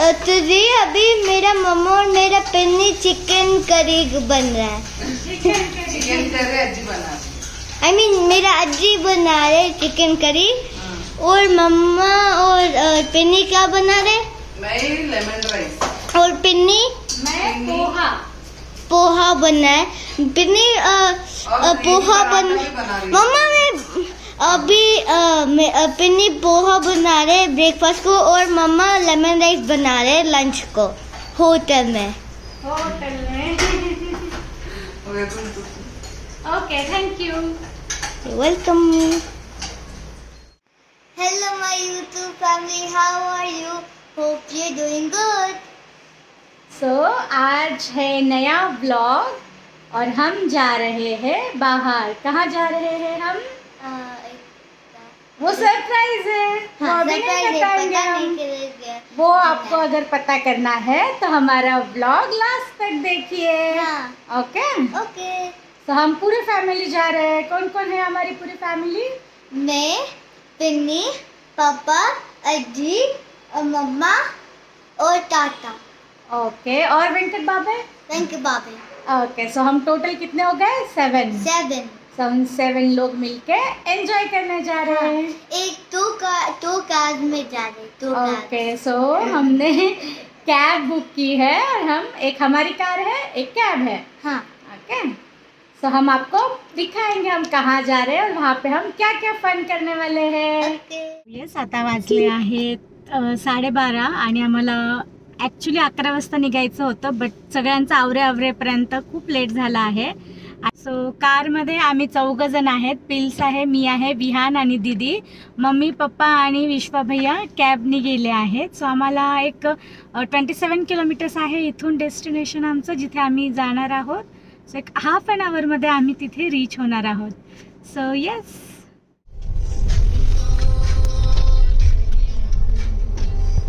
तुझे अभी मेरा मम्मा और मेरा पिन्नी चिकन करी बन रहा है। चिकन करी अज्जी बना मेरा अज्जी बना रहे चिकन करी। और मम्मा और पिन्नी क्या बना रहे? मैं लेमन राइस। और पिन्नी? मैं पोहा बना है। पिन्नी पोहा मम्मा मैं अभी पिन्नी पोहा बना रहे ब्रेकफास्ट को और मम्मा लेमन राइस बना रहे लंच को होटल में। Okay, thank you. Welcome. Hello my YouTube family, how are you? Hope you doing good. So आज है नया व्लॉग और हम जा रहे हैं बाहर। कहाँ जा रहे हैं हम? वो सरप्राइज है। हाँ, वो अभी नहीं बताएंगे हम। वो आपको अगर पता करना है तो हमारा व्लॉग लास्ट तक देखिए। हाँ। ओके। तो हम पूरी फैमिली जा रहे हैं। कौन कौन है हमारी पूरी फैमिली? मैं, पिन्नी, पापा, अज्जी, मम्मा और टाटा। ओके, और वेंकट बाबे? ओके, सो हम टोटल कितने हो गए? 7 7 लोग मिलके एंजॉय करने जा रहे हैं। दो कार में जा रहे। ओके, सो हमने कैब बुक की है और एक हमारी कार है, एक कैब है। हाँ। ओके, सो हम आपको दिखाएंगे हम कहाँ जा रहे हैं और वहाँ पे हम क्या क्या फन करने वाले हैं। येस, आता वाजले आहेत 12:30 आणि आम्हाला ॲक्च्युली 11 वाजता निघायचं होतं, बट सगळ्यांचं आवरेपर्यंत खूप लेट झाला आहे। सो कारमध्ये आम्ही 4 जण आहेत। पिल्स आहे, मी आहे, विहान आणि दीदी। मम्मी पप्पा आणि विश्वा भैया कॅबने गेले आहेत। सो आम्हाला एक 27 किलोमीटर्स आहे इथून डेस्टिनेशन आमचं, जिथे आम्ही जाणार आहोत। सो एक हाफ एन आवरमध्ये आम्ही तिथे रीच होणार आहोत। सो येस,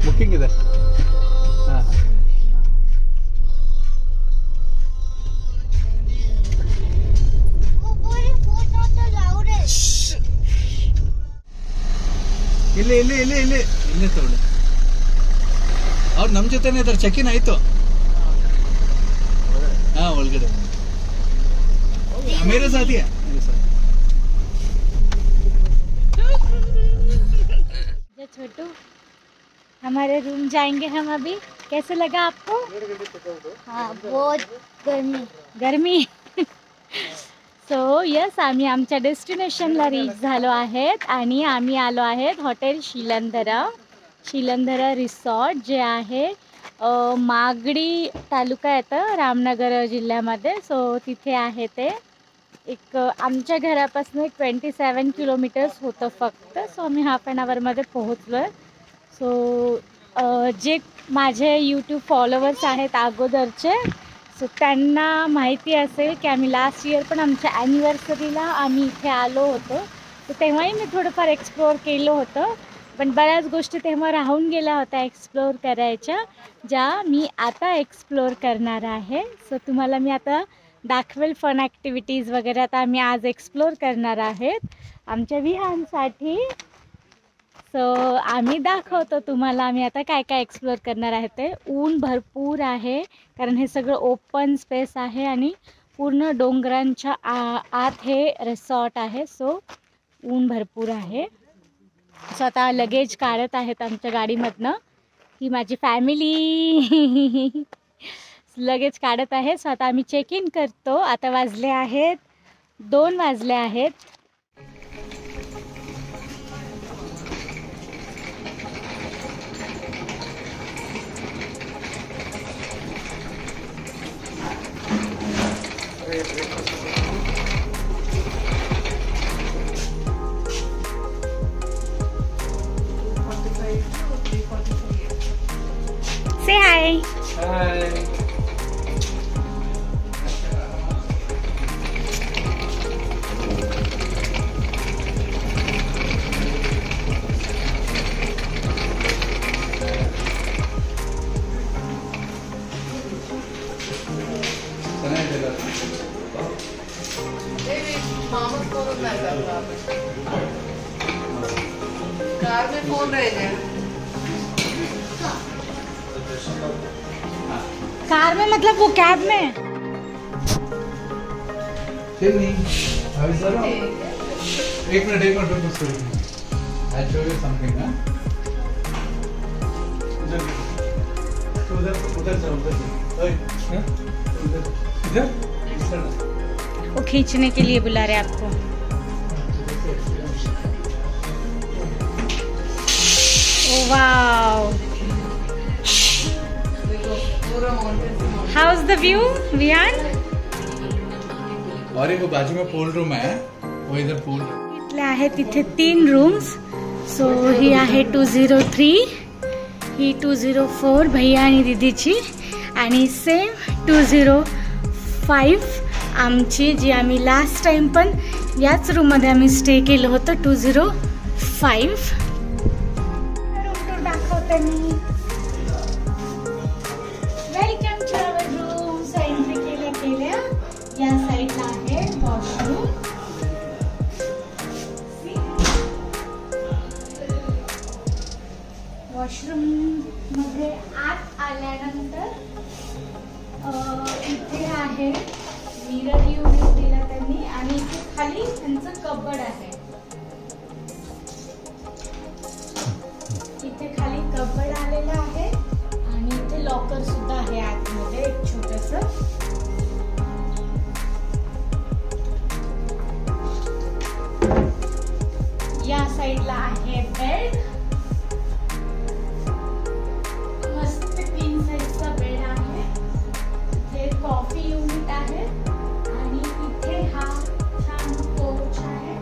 बुकिंग इधर। हाँ हाँ, ಇಲ್ಲೇ ತಗೊಳ್ಳಿ। ಅವ್ರು ನಮ್ಮ ಜೊತೆನೇ ಇದ್ದಾರೆ, ಚೆಕ್-ಇನ್ ಆಯ್ತು। ಹಾ, ಒಳಗಡೆ मेरे साथ ही है, मेरे साथ। छोटू, हमारे रूम जाएंगे हम अभी। कैसे लगा आपको? हाँ, बहुत गर्मी। सो यस, आम्ही आमच्या डेस्टिनेशनला रीच झालो आहेत आणि आम्ही आलो आहेत हॉटेल शिलंधरा रिसॉर्ट, जे आहे मागडी तालुका येतं रामनगर जिल्ह्यामध्ये। सो तिथे आहे ते एक आमच्या घरापासून 27 किलोमीटर्स होतं फक्त। सो आम्ही हाफ एन आवरमध्ये पोहोचलो। सो जे माझे यूट्यूब फॉलोवर्स आहेत अगोदरचे, सो त्यांना माहिती असेल की आम्ही लास्ट इयर पण आमच्या ॲनिव्हर्सरीला आम्ही इथे आलो होतो। तर तेव्हाही मी थोडंफार एक्सप्लोअर केलं होतं, पण बऱ्याच गोष्टी तेव्हा राहून गेल्या होत्या एक्सप्लोअर करायच्या, ज्या मी आता एक्सप्लोअर करणार आहे। सो तुम्हाला मी आता दाखवेल फन ॲक्टिव्हिटीज वगैरे। आता आम्ही आज एक्सप्लोअर करणार आहेत आमच्या विहानसाठी। सो आम्ही दाखवतो तुम्हाला आम्ही आता काय काय एक्सप्लोअर करणार आहे ते। ऊन भरपूर आहे कारण हे सगळं ओपन स्पेस आहे आणि पूर्ण डोंगरांच्या आत हे रिसॉर्ट आहे। सो ऊन भरपूर आहे। सो आता लगेज काढत आहेत आमच्या गाडीमधनं, ही माझी फॅमिली लगेज काढत आहे। सो आता आम्ही चेक इन करतो। आता वाजले आहेत 2 वाजले आहेत। Say hi. Hi. कार में फोन रह गया। कार में मतलब वो कैब में? एक minute I'll show you something. वो खींचने के लिए बुला रहे आपको। Wow, how is the view Vihaan? और एक बाजू में पूल रूम है, वो इधर पूल इथले आहेत तिथे 3 रूम्स. सो ही आहे 203, ही 204 भैया आणि दीदीची, आणि सेम 205 आमची, जी आम्ही लास्ट टाइम पण याच रूममध्ये आम्ही स्टे केलं होतं 205. रूम टूर दाखवते मी. Welcome to our room. So entry केल्या या साईडला आहे वॉशरूम. वॉशरूम मध्ये आत आल्यानंतर इथे आहे मिरर युनिट दिला त्यांनी, आणि इथे खाली त्यांचं कबड आहे. इथे खाली कबड आलेलं आहे, आणि इथे लॉकर सुद्धा आहे आतमध्ये एक छोटंसं. या साईडला आहे बेड. मस्त 3 साईजचा बेड आहे. इथे कॉफी युनिट आहे, आणि इथे हा छान पोर्च आहे.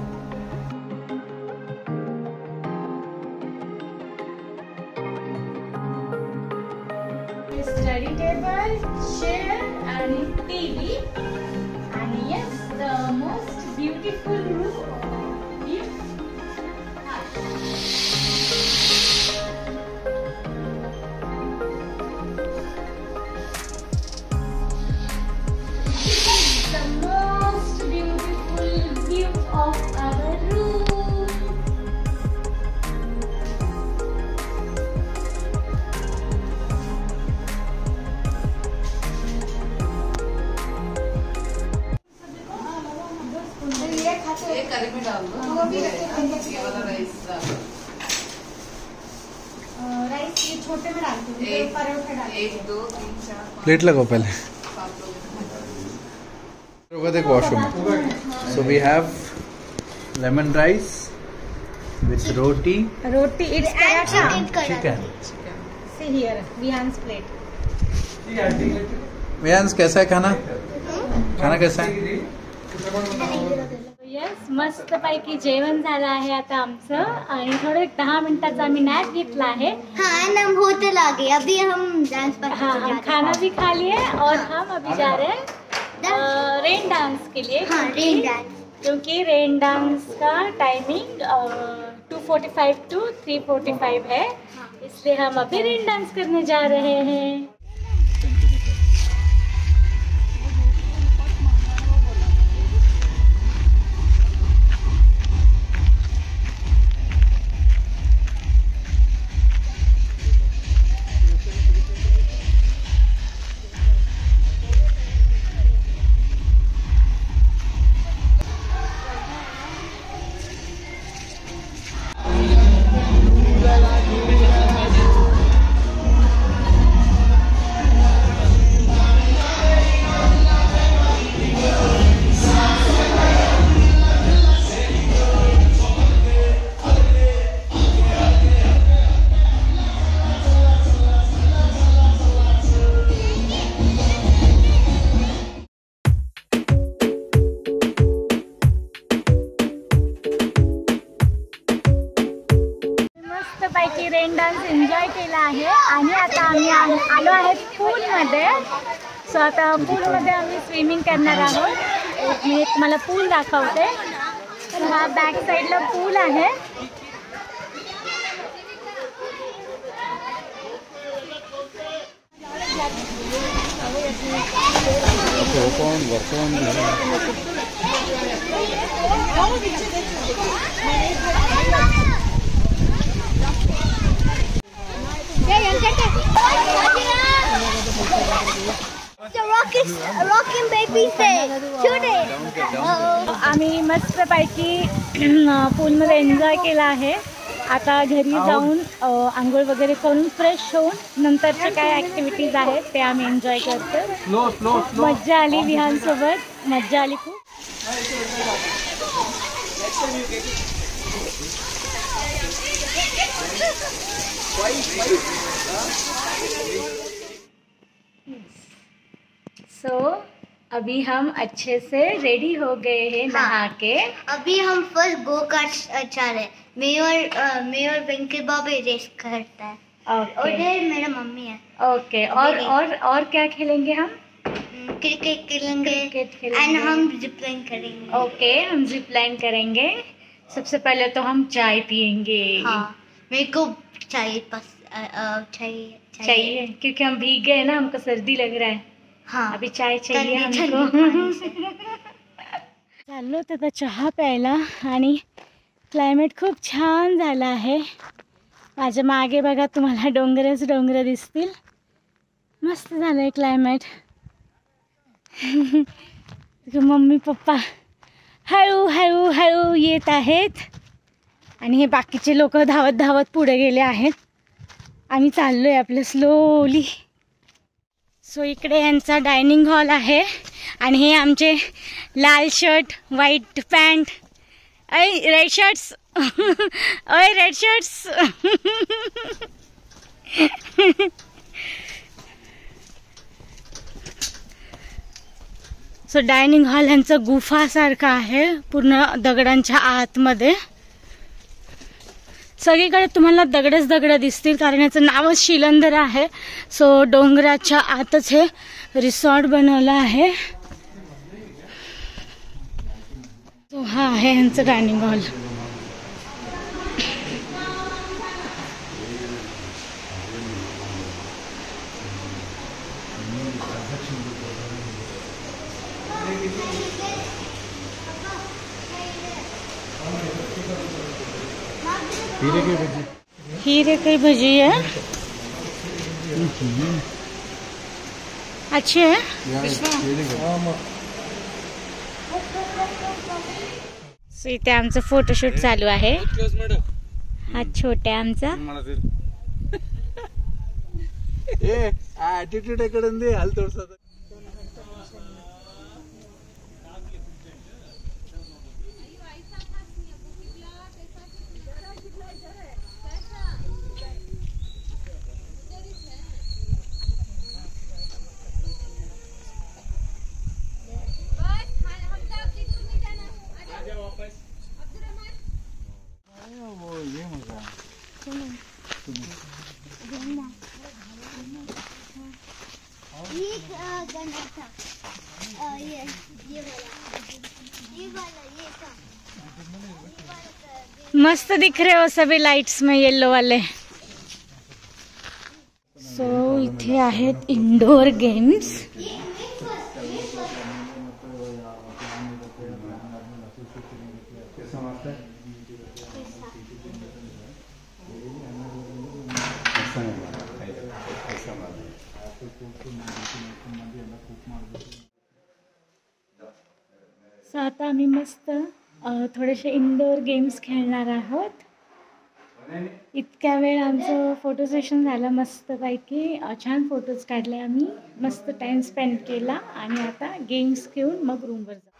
स्टडी टेबल, चेअर आणि टीव्ही, आणि yes the most beautiful room. ये करी में डाल दो, ये वाला राइस डाल दो. राइस ये छोटे में डालती हूँ, परोठा डालती 1 2 3 4 5 प्लेट लगाओ पहले. 7 लोग. एक washroom. So we have lemon rice with roti. It's paratha. Chicken. See here, Vihan's plate. Viansh कैसा है खाना? खाना कैसा है? येस, मस्त पैकी जेवण झालं आहे आता आमचं, आणि थोडं 10 मिनिटाचा आम्ही नॅप घेतला आहे. हाँ, हम होते लागे. अभी हम डांस पर हाँ, हम खाना भी खा लिए, और हम अभी जा रहे हैं रेन डांस के लिए. हाँ, रेन डांस. क्योंकि रेन डांस का टाइमिंग 2:45 to 3:45 है, इसलिए हम अभी रेन डांस करने जा रहे हैं. पैकी रेन डान्स एन्जॉय केला आहे, आणि आता आम्ही आलो आहे पूलमध्ये. सो आता पूलमध्ये आम्ही स्विमिंग करणार आहोत. मी तुम्हाला पूल दाखवते. तर हा बॅक साईडला पूल आहे. Yeah, rocking baby say today. आम्ही मस्तपैकी पूलमध्ये एन्जॉय केला आहे. आता घरी जाऊन आंघोळ वगैरे करून फ्रेश होऊन नंतरचे काय ॲक्टिव्हिटीज आहेत ते आम्ही एन्जॉय करतो. मज्जा आली विहानसोबत, मज्जा आली खूप. सो अभी हम अच्छे से रेडी हो गए हैं नहा के. अभी हम फर्स्ट गो कार्ट जा रहे हैं. मैं और वेंकट बाबू रेस करता है. और ये मेरा मम्मी है. ओके. और क्या खेलेंगे हम? क्रिकेट खेलेंगे. एंड हम जिप लाइन करेंगे. ओके, हम जिप लाइन करेंगे. सबसे पहले तो हम चाय पियेंगे. हाँ, मेरे को चाहिए क्योंकि हम भीग गए ना, हमको सर्दी लग रहा है. हाँ, अभी चाय चाहिए हमको. चाललो आता चहा प्यायला आणि क्लायमेट खूप छान झाला आहे. माझ्या मागे बघा, तुम्हाला डोंगरच डोंगर दिसतील. मस्त झालं आहे क्लायमेट. मम्मी पप्पा हळू हळू येत आहेत आणि हे बाकीचे लोक धावत धावत पुढे गेले आहेत. आम्ही चाललो आहे आपलं स्लोली. सो इकडे यांचा डायनिंग हॉल आहे आणि हे आमचे लाल shirt, white pant, red shirts, red shirts. So dining hall यांचं गुफासारखं आहे, पूर्ण दगडांच्या आतमध्ये. सगळीकडे तुम्हाला दगडच दगड दिसतील, कारण याचं नावच शिलंदर आहे. सो डोंगराच्या आतच हे रिसॉर्ट बनवलं आहे. सो हा आहे यांचं डायनिंग हॉल. हीरे की भजी है, अच्छी है. सो इथे आमचं फोटोशूट चालू आहे. हा छोट्या आमचा ऍटिट्यूड एकडे हाल तोडसा. मस्त दिख रहे हो सभी लाइट्स में, येलो वाले. सो इथे आहेत इंडोर गेम्स. सो आता आम्ही मस्त थोडेसे इंडोर गेम्स खेळणार आहोत. इतक्या वेळ आमचं फोटो सेशन झालं मस्तपैकी. छान फोटोज काढले आम्ही, मस्त टाइम स्पेंड केला आणि आता गेम्स खेळून मग रूमवर जा.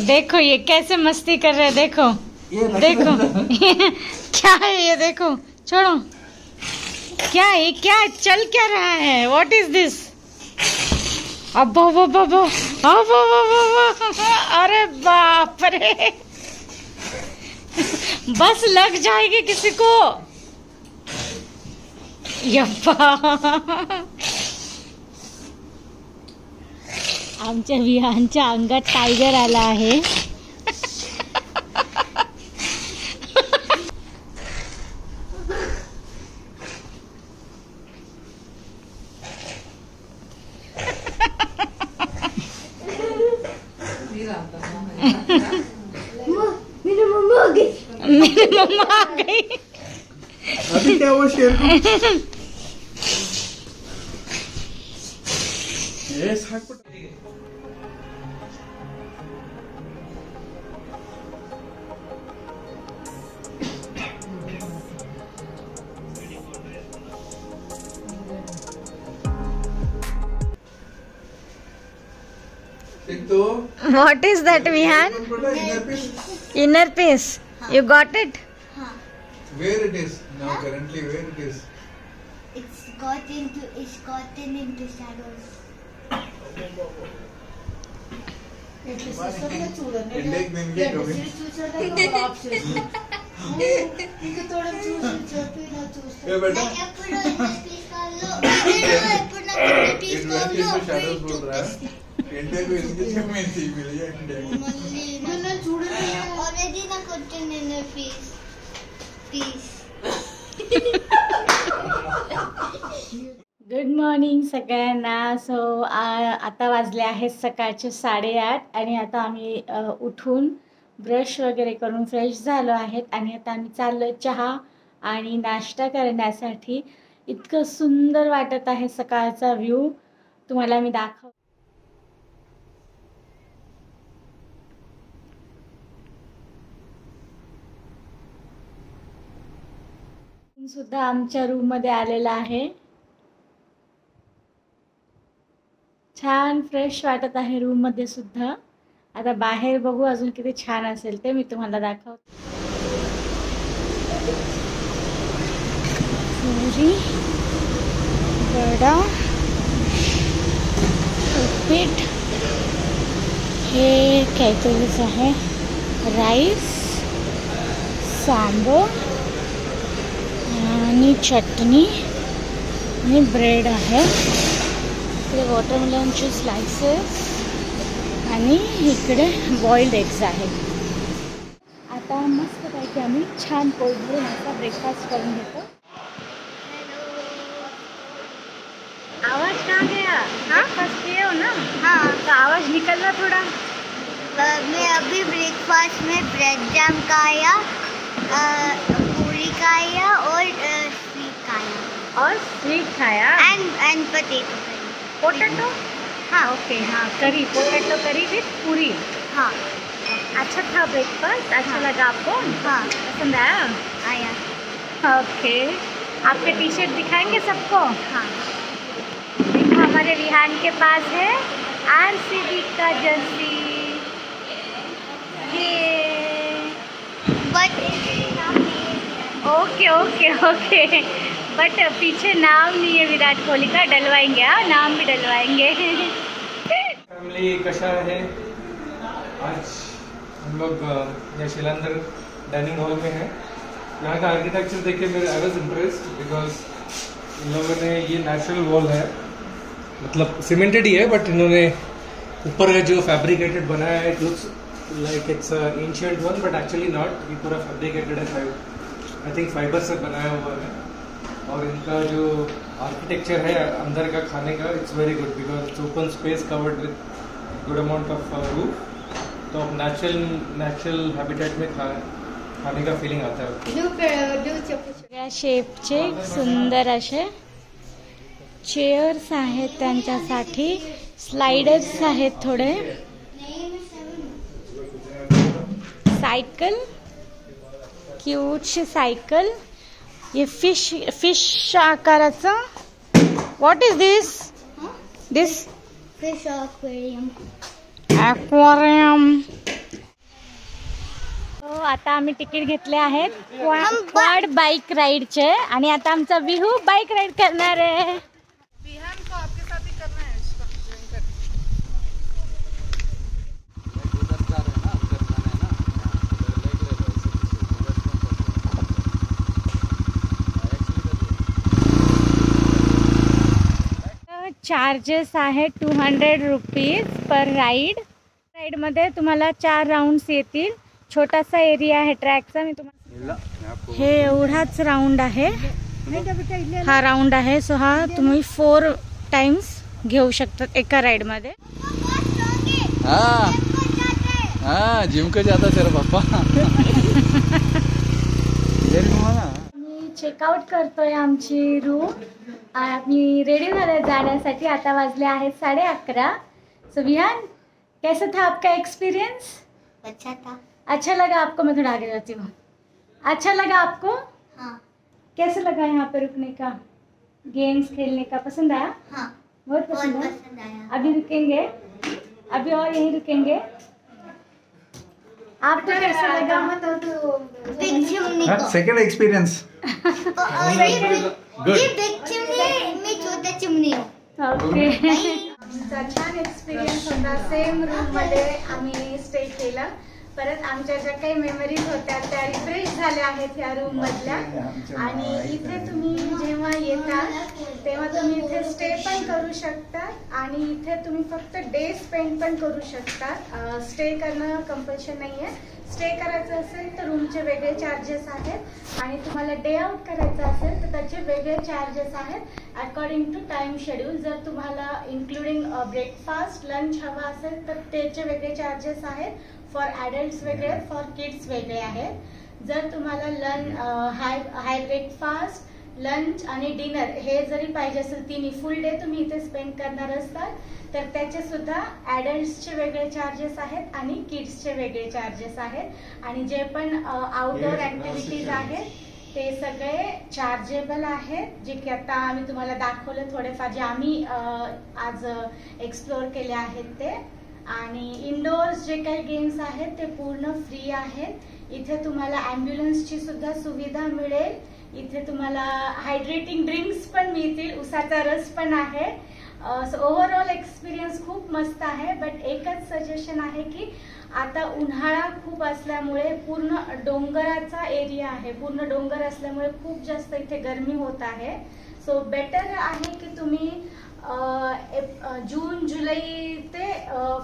देखो ये कैसे मस्ती कर रहे हैं, देखो देखो. क्या है ये, देखो. छोड़ो, क्या है, क्या चल क्या रहा है, व्हाट इज दिस? अब्बा अब्बा अब्बा, अरे बाप रे. बस लग जाएगी किसी को. यप्पा. आमच्या विहानच्या अंगात टायगर आला आहे. मेरी मम्मा आ गई. मेरी मम्मा आ गई. अभी क्या हुआ शेर को? What is that, Vihan? Inner peace. You got it? Where it is now? Currently, where it is? It's gotten into shadows. ఇండియాకి దీనికి ఇండియాకు Already నాకు వచ్చింది inner peace. गुड मॉर्निंग सगळ्यांना. सो आता वाजले आहेत सकाळचे 8:30 आणि आता आम्ही उठून ब्रश वगैरे करून फ्रेश झालो आहेत आणि आता आम्ही चाललो चहा आणि नाश्ता करण्यासाठी. इतकं सुंदर वाटत आहे सकाळचा व्ह्यू. तुम्हाला मी दाखव. सुद्धा आमच्या रूम मध्ये आलेला आहे. छान फ्रेश वाटत आहे रूम मध्ये सुद्धा. आता बाहेर बघू अजून किती छान असेल ते मी तुम्हाला दाखवते. पुरी, वडा, उपीट, हे काहीतरीच आहे, राईस, सांबर आणि चटणी आणि ब्रेड आहे. इकडे वॉटरमेलनचे स्लाइसेस आणि इकडे बॉइल्ड एग्स आहेत. आता मस्तपैकी आम्ही छान पोट भरून असा ब्रेकफास्ट करून घेतो. आवाज कहाँ गया? ब्रेकफास्ट किए हो ना? हाँ. तो आवाज निकलना थोड़ा. मैं अभी ब्रेकफास्ट में ब्रेड जैम खाया, पूरी खाया और स्वीट खाया. और स्वीट खाया. And potato. हाँ ओके. हाँ करी, पोटैटो करी विथ पूरी. हाँ. अच्छा था ब्रेकफास्ट. अच्छा हाँ. लगा आपको? हाँ. पसंद आया? ओके. आपके टी शर्ट दिखाएंगे सबको? हाँ. देखो हमारे विहान के पास है RCB का जर्सी. ये but okay okay okay. But पीछे नाम नहीं है विराट कोहली का. डलवाएंगे. हाँ नाम भी डलवाएंगे. फैमिली कशा है? आज हम लोग यहाँ शिलांदर डाइनिंग हॉल में हैं. यहाँ का आर्किटेक्चर देख के I was impressed because in लोगों ने ये नेचुरल वॉल है, मतलब सीमेंटेड ही है बट इन्होंने ऊपर का जो फैब्रिकेटेड बनाया है it looks like it's ancient one but actually not. ये पूरा फैब्रिकेटेड है. आई थिंक फाइबर से बनाया हुआ है. और इनका जो आर्किटेक्चर है अंदर का खाने का it's very good because it's open space covered with good amount of roof. तो आप नेचुरल हैबिटेट में खाने का फीलिंग आता है. या शेपचे सुंदर असे चेअर्स आहेत त्यांच्यासाठी. स्लाइडर्स आहेत थोडे. सायकल, क्यूटशी सायकल. ये फिश आकाराचा. What is this? Fish aquarium. आता आम्ही तिकीट घेतले आहेत क्वाड बाईक राईडचे आणि आता आमचा विहू बाईक राईड करणार आहे. विहान को आपके साथ ही करना है इसका join करके. चार्जेस आहे 200 रुपीज पर राईडमध्ये तुम्हाला 4 राऊंड्स येतील. छोटासा एरिया आहे ट्रॅकचा. मी तुम्हाला हे एवढाच राऊंड आहे, हा राऊंड आहे. सो हा तुम्ही 4 टाइम्स घेऊ शकतात एका राईडमध्ये. हाँ जिम को जाता तेरा पापा. मी चेकआउट करतोय आमची रूम. आम्ही रेडी झाले जाण्यासाठी. आता वाजले आहेत 11:30. सो विहान, कैसा था आपका एक्सपीरियंस? अच्छा था. अच्छा लगा आपको? मैं थोड़ा आगे जाती हूँ. अच्छा लगा आपको? हाँ. कैसे लगा यहाँ पे रुकने का, गेम्स खेलने का? पसंद आया? हाँ. बहुत पसंद बहुत है. पसंद आया. अभी रुकेंगे, अभी और यहीं रुकेंगे. आपको कैसा लगा? बिग चिमनी को. सेकंड एक्सपीरियंस ये बिग चिमनी, मी छोटा चिमनी हूँ. ओके. आमचा छान एक्सपिरियन्स होता. सेम रूममध्ये आम्ही स्टे केला. परत आमच्या ज्या काही मेमरीज होत्या त्या रिफ्रेश झाल्या आहेत ह्या रूममधल्या. आणि इथे तुम्ही जेव्हा येता तेव्हा तुम्ही इथे स्टे पण करू शकता आणि इथे तुम्ही फक्त डे स्पेंड पण करू शकता. स्टे करणं कंपल्शन नाही आहे. स्टे करायचं असेल तर रूमचे वेगळे चार्जेस आहेत आणि तुम्हाला डे आउट करायचं असेल तर त्याचे वेगळे चार्जेस आहेत अकॉर्डिंग टू टाइम शेड्यूल. जर तुम्हाला इन्क्लुडिंग ब्रेकफास्ट लंच हवा असेल तर त्याचे वेगळे चार्जेस आहेत. फॉर ॲडल्ट्स वेगळे, फॉर किड्स वेगळे आहेत. जर तुम्हाला हाय ब्रेकफास्ट, लंच आणि डिनर हे जरी पाहिजे असेल, तिन्ही फुल डे तुम्ही इथे स्पेंड करणार असतात तर त्याचे सुद्धा ॲडल्ट्सचे वेगळे चार्जेस आहेत आणि किड्सचे वेगळे चार्जेस आहेत. आणि जे पण आउटडोअर ॲक्टिव्हिटीज आहेत ते सगळे चार्जेबल आहेत, जे की आता आम्ही तुम्हाला दाखवलं थोडेफार जे आम्ही आज एक्सप्लोअर केले आहेत ते. आणि इनडोअर्स जे काही गेम्स आहेत ते पूर्ण फ्री आहेत. इथे तुम्हाला ॲम्ब्युलन्सची सुद्धा सुविधा मिळेल. इथे तुम्हाला हायड्रेटिंग ड्रिंक्स पण मिळतील, उसाचा रस पण आहे. सो ओव्हरऑल एक्सपिरियन्स खूप मस्त आहे. बट एकच सजेशन आहे की आता उन्हाळा खूप असल्यामुळे पूर्ण डोंगराचा एरिया आहे, पूर्ण डोंगर असल्यामुळे खूप जास्त इथे गरमी होत आहे. सो बेटर आहे की तुम्ही जून जुलै ते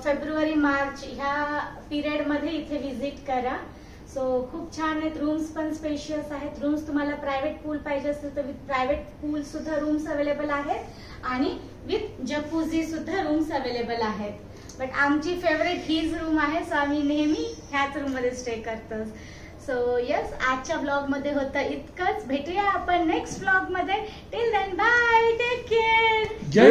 फेब्रुवारी मार्च ह्या पिरियडमध्ये इथे व्हिजिट करा. सो खूप छान आहेत. रूम्स पण स्पेशियस आहेत. रूम्स तुम्हाला प्रायव्हेट पूल पाहिजे असेल तर विथ प्रायव्हेट पूल सुद्धा रूम्स अवेलेबल आहेत आणि विथ जकूझी सुद्धा रूम्स अवेलेबल आहेत. बट आमची फेवरेट हीच रूम आहे. सो आम्ही नेहमी ह्याच रूममध्ये स्टे करतो. सो यस, आजच्या ब्लॉगमध्ये होतं इतकंच. भेटूया आपण नेक्स्ट ब्लॉगमध्ये. Till then bye, take care. जय